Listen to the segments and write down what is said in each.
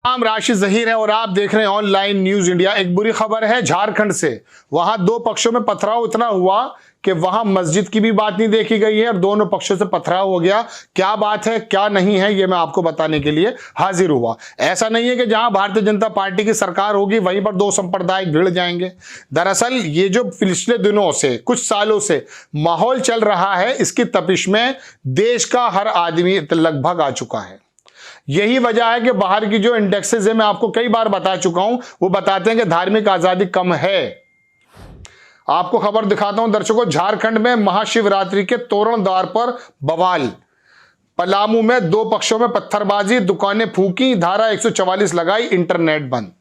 नाम राशि जहीर है और आप देख रहे हैं ऑनलाइन न्यूज इंडिया। एक बुरी खबर है झारखंड से। वहां दो पक्षों में पथराव इतना हुआ कि वहां मस्जिद की भी बात नहीं देखी गई है और दोनों पक्षों से पथराव हो गया। क्या बात है क्या नहीं है ये मैं आपको बताने के लिए हाजिर हुआ। ऐसा नहीं है कि जहां भारतीय जनता पार्टी की सरकार होगी वहीं पर दो संप्रदाय भिड़ जाएंगे। दरअसल ये जो पिछले दिनों से कुछ सालों से माहौल चल रहा है, इसकी तपिश में देश का हर आदमी लगभग आ चुका है। यही वजह है कि बाहर की जो इंडेक्सेस है, मैं आपको कई बार बता चुका हूं, वो बताते हैं कि धार्मिक आजादी कम है। आपको खबर दिखाता हूं दर्शकों, झारखंड में महाशिवरात्रि के तोरण द्वार पर बवाल। पलामू में दो पक्षों में पत्थरबाजी, दुकानें फूकी, धारा 144 लगाई, इंटरनेट बंद।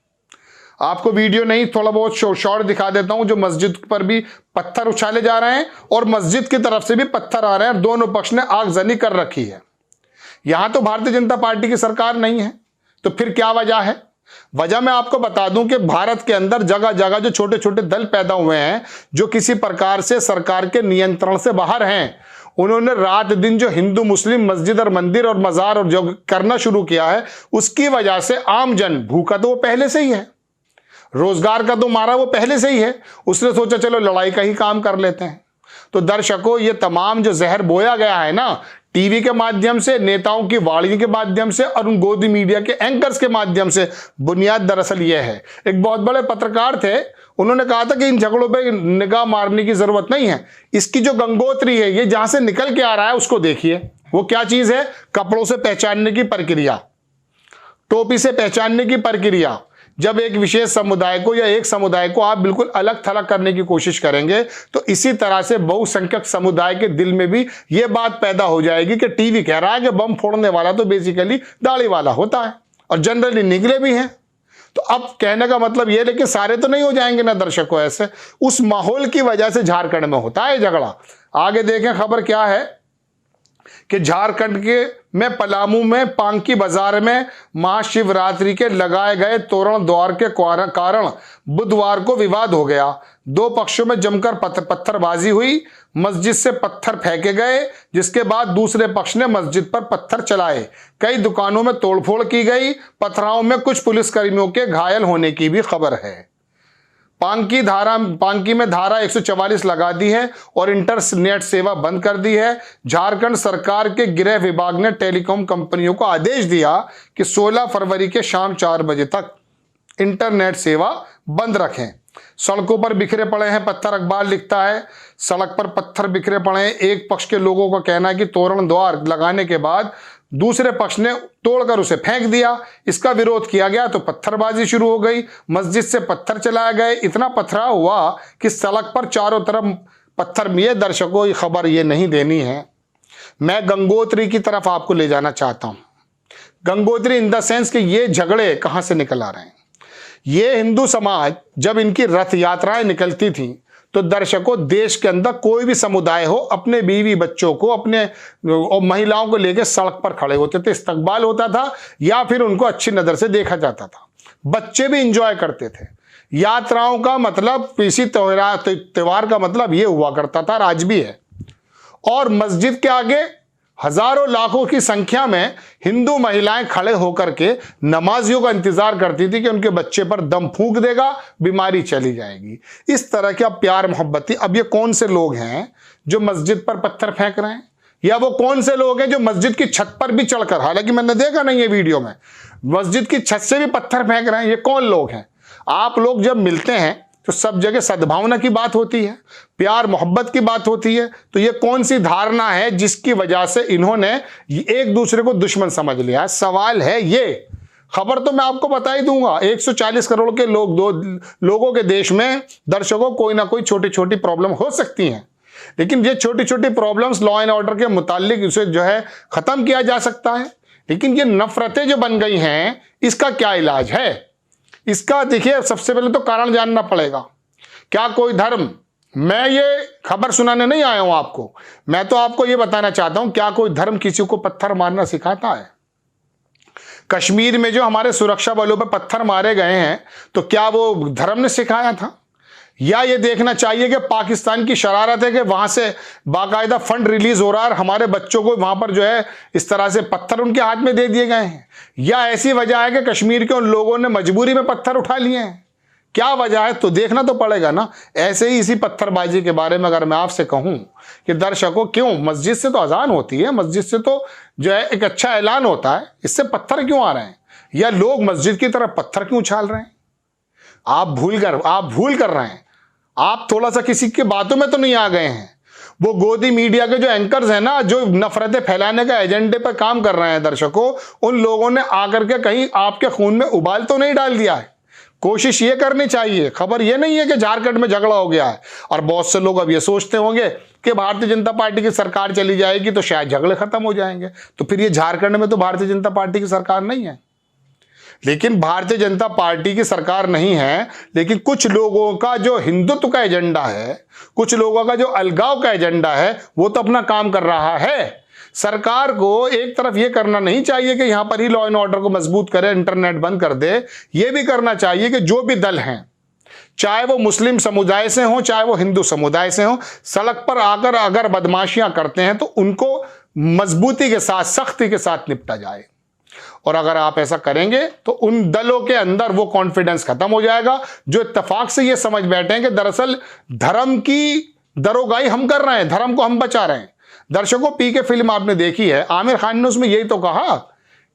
आपको वीडियो नहीं थोड़ा बहुत शॉर्ट दिखा देता हूं, जो मस्जिद पर भी पत्थर उछाले जा रहे हैं और मस्जिद की तरफ से भी पत्थर आ रहे हैं। दोनों पक्ष ने आगजनी कर रखी है। यहां तो भारतीय जनता पार्टी की सरकार नहीं है, तो फिर क्या वजह है? वजह मैं आपको बता दूं कि भारत के अंदर जगह जगह जो छोटे छोटे दल पैदा हुए हैं, जो किसी प्रकार से सरकार के नियंत्रण से बाहर हैं, उन्होंने रात दिन जो हिंदू मुस्लिम मस्जिद और मंदिर और मजार और जो करना शुरू किया है, उसकी वजह से आम जन भूखा तो वो पहले से ही है, रोजगार का तो मारा वो पहले से ही है। उसने सोचा चलो लड़ाई का ही काम कर लेते हैं। तो दर्शकों, ये तमाम जो जहर बोया गया है ना, टीवी के माध्यम से, नेताओं की वाणी के माध्यम से और उन गोदी मीडिया के एंकर्स के माध्यम से, बुनियाद दरअसल यह है। एक बहुत बड़े पत्रकार थे, उन्होंने कहा था कि इन झगड़ों पे निगाह मारने की जरूरत नहीं है। इसकी जो गंगोत्री है, ये जहां से निकल के आ रहा है उसको देखिए। वो क्या चीज है? कपड़ों से पहचानने की प्रक्रिया, टोपी से पहचानने की प्रक्रिया। जब एक विशेष समुदाय को या एक समुदाय को आप बिल्कुल अलग थलग करने की कोशिश करेंगे, तो इसी तरह से बहुसंख्यक समुदाय के दिल में भी यह बात पैदा हो जाएगी कि टीवी कह रहा है कि बम फोड़ने वाला तो बेसिकली दाढ़ी वाला होता है, और जनरली निकले भी हैं। तो अब कहने का मतलब यह, लेकिन सारे तो नहीं हो जाएंगे ना दर्शकों ऐसे। उस माहौल की वजह से झारखंड में होता है झगड़ा। आगे देखें खबर क्या है कि झारखंड के में पलामू में पांकी बाजार में महाशिवरात्रि के लगाए गए तोरण द्वार के कारण बुधवार को विवाद हो गया। दो पक्षों में जमकर पत्थरबाजी हुई, मस्जिद से पत्थर फेंके गए, जिसके बाद दूसरे पक्ष ने मस्जिद पर पत्थर चलाए। कई दुकानों में तोड़फोड़ की गई। पथराव में कुछ पुलिसकर्मियों के घायल होने की भी खबर है। पांकी में धारा 144 लगा दी है और इंटरनेट सेवा बंद कर दी है। झारखंड सरकार के गृह विभाग ने टेलीकॉम कंपनियों को आदेश दिया कि 16 फरवरी के शाम 4 बजे तक इंटरनेट सेवा बंद रखें। सड़कों पर बिखरे पड़े हैं पत्थर। अखबार लिखता है सड़क पर पत्थर बिखरे पड़े हैं। एक पक्ष के लोगों का कहना है कि तोरण द्वार लगाने के बाद दूसरे पक्ष ने तोड़कर उसे फेंक दिया। इसका विरोध किया गया तो पत्थरबाजी शुरू हो गई, मस्जिद से पत्थर चलाए गए। इतना पथराव हुआ कि सड़क पर चारों तरफ पत्थर मिले। दर्शकों, ये खबर ये नहीं देनी है। मैं गंगोत्री की तरफ आपको ले जाना चाहता हूं। गंगोत्री इन द सेंस कि ये झगड़े कहां से निकल आ रहे हैं। ये हिंदू समाज जब इनकी रथ यात्राएं निकलती थी, तो दर्शकों, देश के अंदर कोई भी समुदाय हो, अपने बीवी बच्चों को, अपने और महिलाओं को लेकर सड़क पर खड़े होते थे। इस्तकबाल होता था या फिर उनको अच्छी नजर से देखा जाता था। बच्चे भी इंजॉय करते थे। यात्राओं का मतलब, इसी त्योहार का मतलब ये हुआ करता था, आज भी है। और मस्जिद के आगे हजारों लाखों की संख्या में हिंदू महिलाएं खड़े होकर के नमाजियों का इंतजार करती थी कि उनके बच्चे पर दम फूंक देगा, बीमारी चली जाएगी। इस तरह का प्यार मोहब्बत थी। अब ये कौन से लोग हैं जो मस्जिद पर पत्थर फेंक रहे हैं, या वो कौन से लोग हैं जो मस्जिद की छत पर भी चढ़कर, हालांकि मैंने देखा नहीं है वीडियो में, मस्जिद की छत से भी पत्थर फेंक रहे हैं? ये कौन लोग हैं? आप लोग जब मिलते हैं तो सब जगह सद्भावना की बात होती है, प्यार मोहब्बत की बात होती है। तो ये कौन सी धारणा है जिसकी वजह से इन्होंने एक दूसरे को दुश्मन समझ लिया है? सवाल है ये। खबर तो मैं आपको बता ही दूंगा। 140 करोड़ के लोगों के देश में दर्शकों, कोई ना कोई छोटी छोटी प्रॉब्लम हो सकती हैं, लेकिन ये छोटी छोटी प्रॉब्लम्स लॉ एंड ऑर्डर के मुतालिक इसे जो है खत्म किया जा सकता है। लेकिन ये नफरतें जो बन गई हैं, इसका क्या इलाज है? इसका देखिए, सबसे पहले तो कारण जानना पड़ेगा। क्या कोई धर्म, मैं ये खबर सुनाने नहीं आया हूं आपको, मैं तो आपको ये बताना चाहता हूं, क्या कोई धर्म किसी को पत्थर मारना सिखाता है? कश्मीर में जो हमारे सुरक्षा बलों पर पत्थर मारे गए हैं, तो क्या वो धर्म ने सिखाया था? या ये देखना चाहिए कि पाकिस्तान की शरारत है कि वहां से बाकायदा फंड रिलीज हो रहा है और हमारे बच्चों को वहां पर जो है इस तरह से पत्थर उनके हाथ में दे दिए गए हैं, या ऐसी वजह है कि कश्मीर के उन लोगों ने मजबूरी में पत्थर उठा लिए हैं? क्या वजह है तो देखना तो पड़ेगा ना। ऐसे ही इसी पत्थरबाजी के बारे में अगर मैं आपसे कहूं कि दर्शकों, क्यों मस्जिद से तो अजान होती है, मस्जिद से तो जो है एक अच्छा ऐलान होता है, इससे पत्थर क्यों आ रहे हैं, या लोग मस्जिद की तरफ पत्थर क्यों उछाल रहे हैं? आप भूल कर रहे हैं। आप थोड़ा सा किसी की बातों में तो नहीं आ गए हैं। वो गोदी मीडिया के जो एंकर्स हैं ना, जो नफरतें फैलाने का एजेंडे पर काम कर रहे हैं दर्शकों, उन लोगों ने आकर के कहीं आपके खून में उबाल तो नहीं डाल दिया है? कोशिश ये करनी चाहिए। खबर ये नहीं है कि झारखंड में झगड़ा हो गया है और बहुत से लोग अब ये सोचते होंगे कि भारतीय जनता पार्टी की सरकार चली जाएगी तो शायद झगड़े खत्म हो जाएंगे। तो फिर ये झारखंड में तो भारतीय जनता पार्टी की सरकार नहीं है। लेकिन भारतीय जनता पार्टी की सरकार नहीं है, लेकिन कुछ लोगों का जो हिंदुत्व का एजेंडा है, कुछ लोगों का जो अलगाव का एजेंडा है, वो तो अपना काम कर रहा है। सरकार को एक तरफ ये करना नहीं चाहिए कि यहां पर ही लॉ एंड ऑर्डर को मजबूत करे, इंटरनेट बंद कर दे। ये भी करना चाहिए कि जो भी दल हैं, चाहे वो मुस्लिम समुदाय से हो, चाहे वो हिंदू समुदाय से हो, सड़क पर आकर अगर बदमाशियां करते हैं तो उनको मजबूती के साथ, सख्ती के साथ निपटा जाए। और अगर आप ऐसा करेंगे तो उन दलों के अंदर वो कॉन्फिडेंस खत्म हो जाएगा जो इत्तेफाक से ये समझ बैठे हैं कि दरअसल धर्म की दरोगाई हम कर रहे हैं, धर्म को हम बचा रहे हैं। दर्शकों, पीके फिल्म आपने देखी है, आमिर खान ने उसमें यही तो कहा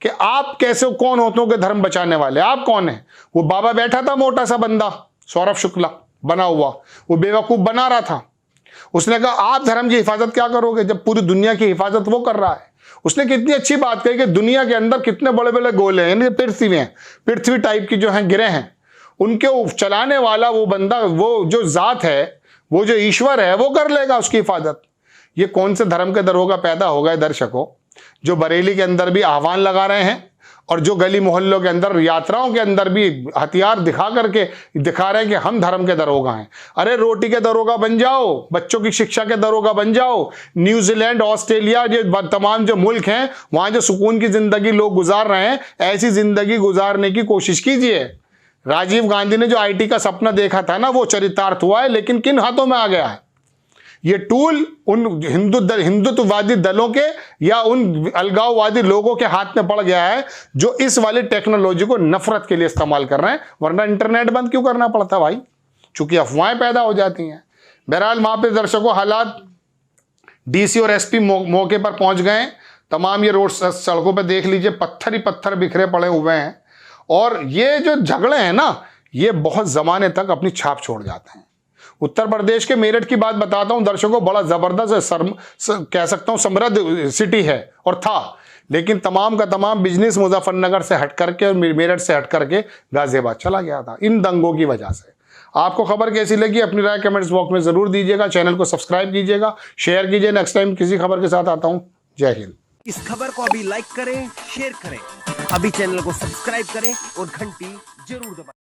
कि आप कैसे, कौन होते हो कि धर्म बचाने वाले, आप कौन है? वो बाबा बैठा था, मोटा सा बंदा, सौरभ शुक्ला बना हुआ, वो बेवकूफ बना रहा था। उसने कहा आप धर्म की हिफाजत क्या करोगे जब पूरी दुनिया की हिफाजत वो कर रहा है। उसने कितनी अच्छी बात कही कि दुनिया के अंदर कितने बड़े बड़े गोले हैं, यानी पृथ्वी हैं, पृथ्वी टाइप की जो हैं गिरे हैं, उनके चलाने वाला वो बंदा, वो जो जात है, वो जो ईश्वर है, वो कर लेगा उसकी हिफाजत। ये कौन से धर्म के दरोगा पैदा हो गए दर्शकों, जो बरेली के अंदर भी आह्वान लगा रहे हैं और जो गली मोहल्लों के अंदर, यात्राओं के अंदर भी हथियार दिखा करके दिखा रहे हैं कि हम धर्म के दरोगा हैं। अरे रोटी के दरोगा बन जाओ, बच्चों की शिक्षा के दरोगा बन जाओ। न्यूजीलैंड, ऑस्ट्रेलिया, जो तमाम जो मुल्क हैं, वहां जो सुकून की जिंदगी लोग गुजार रहे हैं, ऐसी जिंदगी गुजारने की कोशिश कीजिए। राजीव गांधी ने जो IT का सपना देखा था ना, वो चरितार्थ हुआ है, लेकिन किन हाथों में आ गया है? ये टूल उन हिंदुत्ववादी दलों के या उन अलगाववादी लोगों के हाथ में पड़ गया है जो इस वाली टेक्नोलॉजी को नफरत के लिए इस्तेमाल कर रहे हैं। वरना इंटरनेट बंद क्यों करना पड़ता भाई? चूंकि अफवाहें पैदा हो जाती हैं। बहरहाल वहां पे दर्शकों हालात, DC और SP मौके पर पहुंच गए। तमाम ये रोड सड़कों पर देख लीजिए, पत्थर ही पत्थर बिखरे पड़े हुए हैं। और ये जो झगड़े हैं ना, ये बहुत जमाने तक अपनी छाप छोड़ जाते हैं। उत्तर प्रदेश के मेरठ की बात बताता हूं दर्शकों, बड़ा जबरदस्त कह सकता हूं समृद्ध सिटी है और था, लेकिन तमाम का तमाम बिजनेस मुजफ्फरनगर से हट करके और मेरठ से हट करके गाजियाबाद चला गया था इन दंगों की वजह से। आपको खबर कैसी लगी अपनी राय कमेंट्स बॉक्स में जरूर दीजिएगा। चैनल को सब्सक्राइब कीजिएगा, शेयर कीजिए। नेक्स्ट टाइम किसी खबर के साथ आता हूं। जय हिंद। इस खबर को अभी लाइक करें, शेयर करें, अभी चैनल को सब्सक्राइब करें और घंटी जरूर दबाएं।